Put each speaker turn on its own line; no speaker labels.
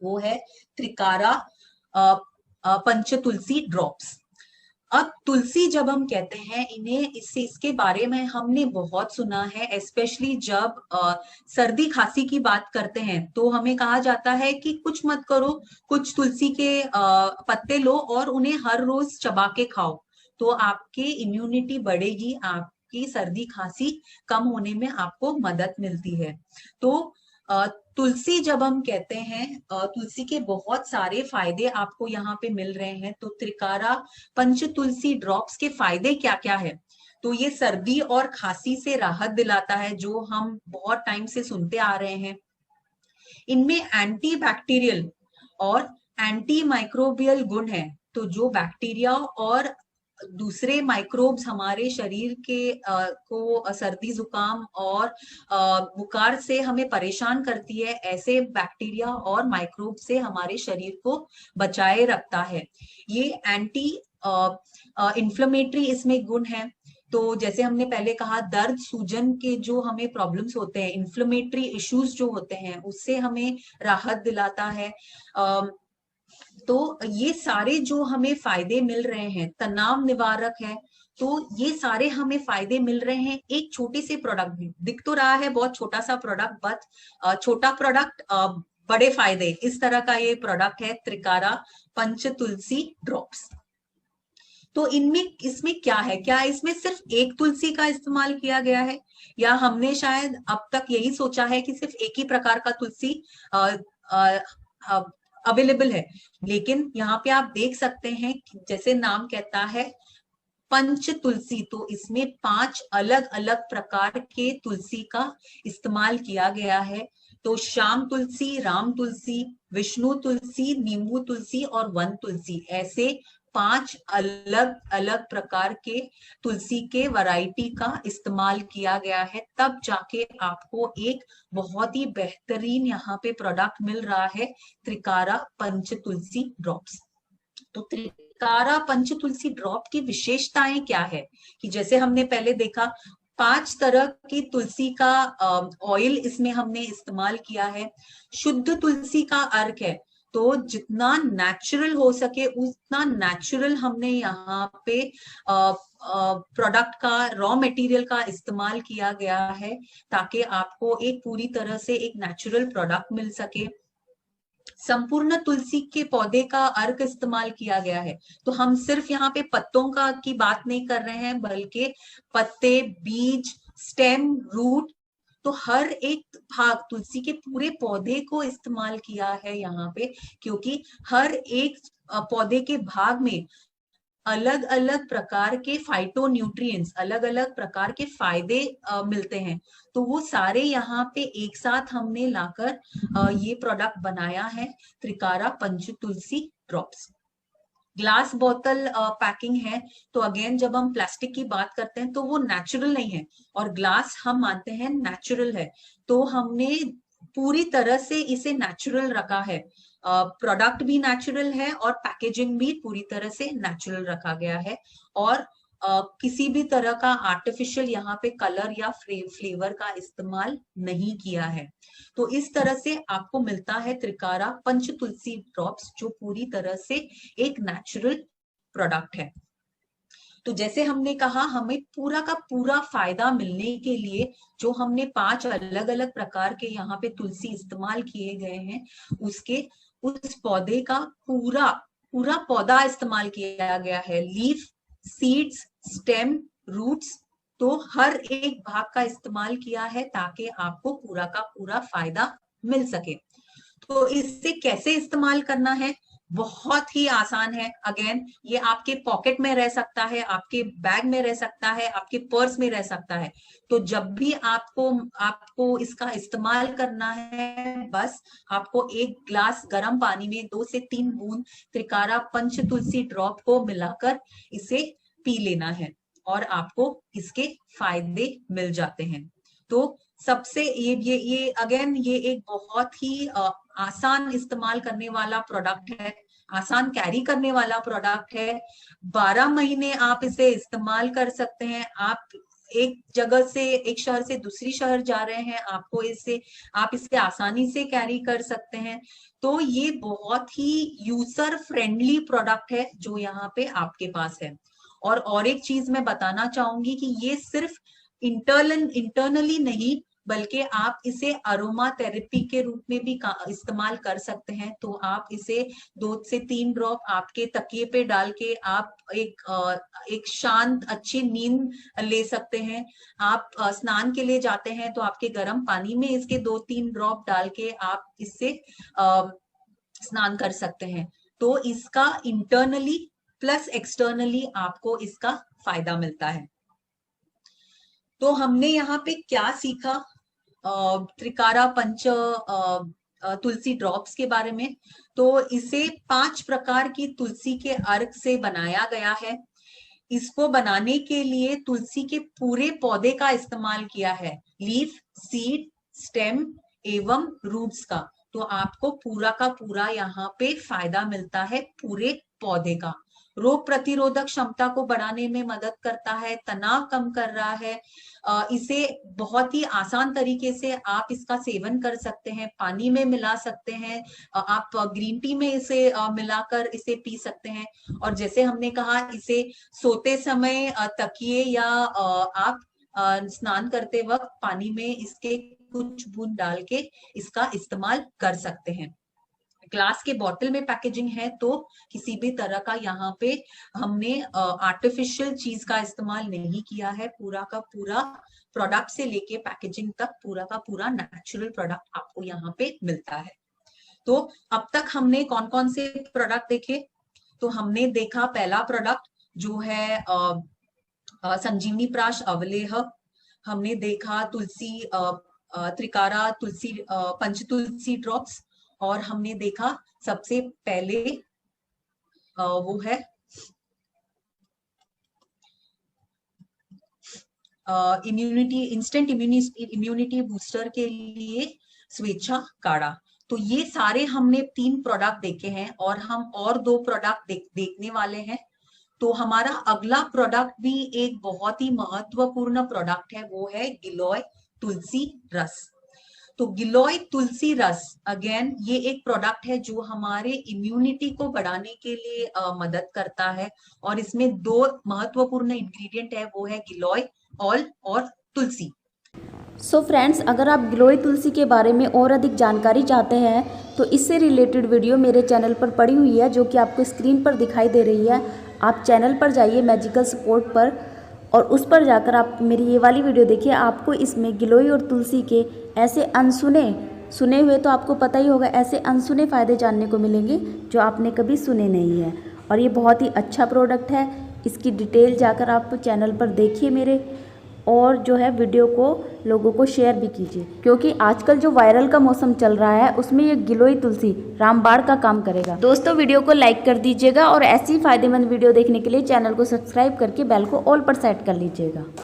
वो है त्रिकारा पंच तुलसी ड्रॉप्स। अब तुलसी जब हम कहते हैं इन्हें, इसके बारे में हमने बहुत सुना है, स्पेशली जब सर्दी खांसी की बात करते हैं तो हमें कहा जाता है कि कुछ मत करो, कुछ तुलसी के पत्ते लो और उन्हें हर रोज चबा के खाओ, तो आपकी इम्यूनिटी बढ़ेगी, आपकी सर्दी खांसी कम होने में आपको मदद मिलती है। तो तुलसी जब हम कहते हैं, तुलसी के बहुत सारे फायदे आपको यहाँ पे मिल रहे हैं। तो त्रिकारा पंच तुलसी ड्रॉप्स के फायदे क्या क्या है? तो ये सर्दी और खांसी से राहत दिलाता है, जो हम बहुत टाइम से सुनते आ रहे हैं। इनमें एंटी बैक्टीरियल और एंटी माइक्रोबियल गुण है। तो जो बैक्टीरिया और दूसरे माइक्रोब्स हमारे शरीर के को सर्दी जुकाम और बुखार से हमें परेशान करती है, ऐसे बैक्टीरिया और माइक्रोब से हमारे शरीर को बचाए रखता है। ये एंटी इन्फ्लेमेटरी इसमें गुण है। तो जैसे हमने पहले कहा, दर्द सूजन के जो हमें प्रॉब्लम्स होते हैं, इन्फ्लेमेटरी इश्यूज जो होते हैं, उससे हमें राहत दिलाता है। तो ये सारे जो हमें फायदे मिल रहे हैं, तनाव निवारक है, तो ये सारे हमें फायदे मिल रहे हैं एक छोटे से प्रोडक्ट में। दिख तो रहा है बहुत छोटा सा प्रोडक्ट, बट छोटा प्रोडक्ट बड़े फायदे, इस तरह का ये प्रोडक्ट है त्रिकारा पंच तुलसी ड्रॉप्स। तो इसमें क्या है, क्या इसमें सिर्फ एक तुलसी का इस्तेमाल किया गया है, या हमने शायद अब तक यही सोचा है कि सिर्फ एक ही प्रकार का तुलसी अवेलेबल है? लेकिन यहाँ पे आप देख सकते हैं कि जैसे नाम कहता है पंच तुलसी, तो इसमें 5 अलग अलग प्रकार के तुलसी का इस्तेमाल किया गया है। तो श्याम तुलसी, राम तुलसी, विष्णु तुलसी, नींबू तुलसी और वन तुलसी, ऐसे 5 अलग अलग प्रकार के तुलसी के वैरायटी का इस्तेमाल किया गया है, तब जाके आपको एक बहुत ही बेहतरीन यहाँ पे प्रोडक्ट मिल रहा है, त्रिकारा पंच तुलसी ड्रॉप्स। तो त्रिकारा पंच तुलसी ड्रॉप की विशेषताएं क्या है? कि जैसे हमने पहले देखा, 5 तरह की तुलसी का ऑयल इसमें हमने इस्तेमाल किया है। शुद्ध तुलसी का अर्क है, तो जितना नेचुरल हो सके उतना नेचुरल हमने यहाँ पे प्रोडक्ट का, रॉ मटेरियल का इस्तेमाल किया गया है, ताकि आपको एक पूरी तरह से एक नेचुरल प्रोडक्ट मिल सके। संपूर्ण तुलसी के पौधे का अर्क इस्तेमाल किया गया है, तो हम सिर्फ यहाँ पे पत्तों का की बात नहीं कर रहे हैं, बल्कि पत्ते, बीज, स्टेम, रूट, तो हर एक भाग, तुलसी के पूरे पौधे को इस्तेमाल किया है यहाँ पे, क्योंकि हर एक पौधे के भाग में अलग अलग प्रकार के फाइटो न्यूट्रिएंट्स, अलग अलग प्रकार के फायदे मिलते हैं। तो वो सारे यहाँ पे एक साथ हमने लाकर ये प्रोडक्ट बनाया है, त्रिकारा पंच तुलसी ड्रॉप्स। ग्लास बोतल पैकिंग है, तो अगेन जब हम प्लास्टिक की बात करते हैं तो वो नेचुरल नहीं है, और ग्लास हम मानते हैं नेचुरल है, तो हमने पूरी तरह से इसे नेचुरल रखा है। प्रोडक्ट भी नेचुरल है और पैकेजिंग भी पूरी तरह से नेचुरल रखा गया है, और किसी भी तरह का आर्टिफिशियल यहाँ पे कलर या फ्लेवर का इस्तेमाल नहीं किया है। तो इस तरह से आपको मिलता है त्रिकारा पंच तुलसी ड्रॉप्स, जो पूरी तरह से एक नेचुरल प्रोडक्ट है। तो जैसे हमने कहा, हमें पूरा का पूरा फायदा मिलने के लिए जो हमने 5 अलग अलग प्रकार के यहाँ पे तुलसी इस्तेमाल किए गए हैं, उस पौधे का पूरा पूरा पौधा इस्तेमाल किया गया है, लीफ, सीड्स, स्टेम, रूट्स, तो हर एक भाग का इस्तेमाल किया है, ताकि आपको पूरा का पूरा फायदा मिल सके। तो इससे कैसे इस्तेमाल करना है? बहुत ही आसान है। अगेन, ये आपके पॉकेट में रह सकता है, आपके बैग में रह सकता है, आपके पर्स में रह सकता है। तो जब भी आपको इसका इस्तेमाल करना है, बस आपको एक ग्लास गर्म पानी में 2 से 3 बूंद त्रिकारा पंच तुलसी ड्रॉप को मिलाकर इसे पी लेना है, और आपको इसके फायदे मिल जाते हैं। तो सबसे ये अगेन ये एक बहुत ही आसान इस्तेमाल करने वाला प्रोडक्ट है, आसान कैरी करने वाला प्रोडक्ट है। 12 महीने आप इसे इस्तेमाल कर सकते हैं। आप एक जगह से, एक शहर से दूसरी शहर जा रहे हैं, आप इसे आसानी से कैरी कर सकते हैं। तो ये बहुत ही यूजर फ्रेंडली प्रोडक्ट है जो यहाँ पे आपके पास है। और एक चीज मैं बताना चाहूंगी कि ये सिर्फ इंटरनली नहीं, बल्कि आप इसे अरोमा थेरेपी के रूप में भी इस्तेमाल कर सकते हैं। तो आप इसे 2 से 3 ड्रॉप आपके तकिए पे डाल के आप एक शांत अच्छी नींद ले सकते हैं। आप स्नान के लिए जाते हैं तो आपके गर्म पानी में इसके 2-3 ड्रॉप डाल के आप इससे स्नान कर सकते हैं। तो इसका इंटरनली प्लस एक्सटर्नली आपको इसका फायदा मिलता है। तो हमने यहाँ पे क्या सीखा त्रिकारा पंच तुलसी ड्रॉप्स के बारे में। तो इसे 5 प्रकार की तुलसी के अर्क से बनाया गया है। इसको बनाने के लिए तुलसी के पूरे पौधे का इस्तेमाल किया है, लीफ, सीड, स्टेम एवं रूट्स का। तो आपको पूरा का पूरा यहाँ पे फायदा मिलता है पूरे पौधे का। रोग प्रतिरोधक क्षमता को बढ़ाने में मदद करता है, तनाव कम कर रहा है। इसे बहुत ही आसान तरीके से आप इसका सेवन कर सकते हैं, पानी में मिला सकते हैं, आप ग्रीन टी में इसे मिलाकर इसे पी सकते हैं। और जैसे हमने कहा, इसे सोते समय तकिए या आप स्नान करते वक्त पानी में इसके कुछ बूंद डाल के इसका इस्तेमाल कर सकते हैं। ग्लास के बोतल में पैकेजिंग है, तो किसी भी तरह का यहाँ पे हमने आर्टिफिशियल चीज का इस्तेमाल नहीं किया है। पूरा का पूरा प्रोडक्ट से लेके पैकेजिंग तक पूरा का पूरा नेचुरल प्रोडक्ट आपको यहाँ पे मिलता है। तो अब तक हमने कौन कौन से प्रोडक्ट देखे? तो हमने देखा पहला प्रोडक्ट जो है संजीवनी प्राश अवलेह। हमने देखा तुलसी त्रिकारा तुलसी पंच तुलसी ड्रॉप्स। और हमने देखा सबसे पहले वो है इंस्टेंट इम्यूनिटी बूस्टर के लिए स्वेच्छा काढ़ा। तो ये सारे हमने 3 प्रोडक्ट देखे हैं और हम और 2 प्रोडक्ट देखने वाले हैं। तो हमारा अगला प्रोडक्ट भी एक बहुत ही महत्वपूर्ण प्रोडक्ट है, वो है गिलोय तुलसी रस। तो गिलोय तुलसी रस अगेन ये एक प्रोडक्ट है जो हमारे इम्यूनिटी को बढ़ाने के लिए मदद करता है। और इसमें 2 महत्वपूर्ण इंग्रेडिएंट है, वो है गिलोय और तुलसी।
सो फ्रेंड्स, अगर आप गिलोय तुलसी के बारे में और अधिक जानकारी चाहते हैं तो इससे रिलेटेड वीडियो मेरे चैनल पर पड़ी हुई है, जो कि आपको स्क्रीन पर दिखाई दे रही है। आप चैनल पर जाइए मैजिकल सपोर्ट पर, और उस पर जाकर आप मेरी ये वाली वीडियो देखिए। आपको इसमें गिलोय और तुलसी के ऐसे सुने हुए तो आपको पता ही होगा, ऐसे अनसुने फ़ायदे जानने को मिलेंगे जो आपने कभी सुने नहीं है। और ये बहुत ही अच्छा प्रोडक्ट है। इसकी डिटेल जाकर आप चैनल पर देखिए मेरे, और जो है वीडियो को लोगों को शेयर भी कीजिए, क्योंकि आजकल जो वायरल का मौसम चल रहा है उसमें ये गिलोय तुलसी रामबाण का काम करेगा। दोस्तों, वीडियो को लाइक कर दीजिएगा और ऐसी फ़ायदेमंद वीडियो देखने के लिए चैनल को सब्सक्राइब करके बेल को ऑल पर सेट कर लीजिएगा।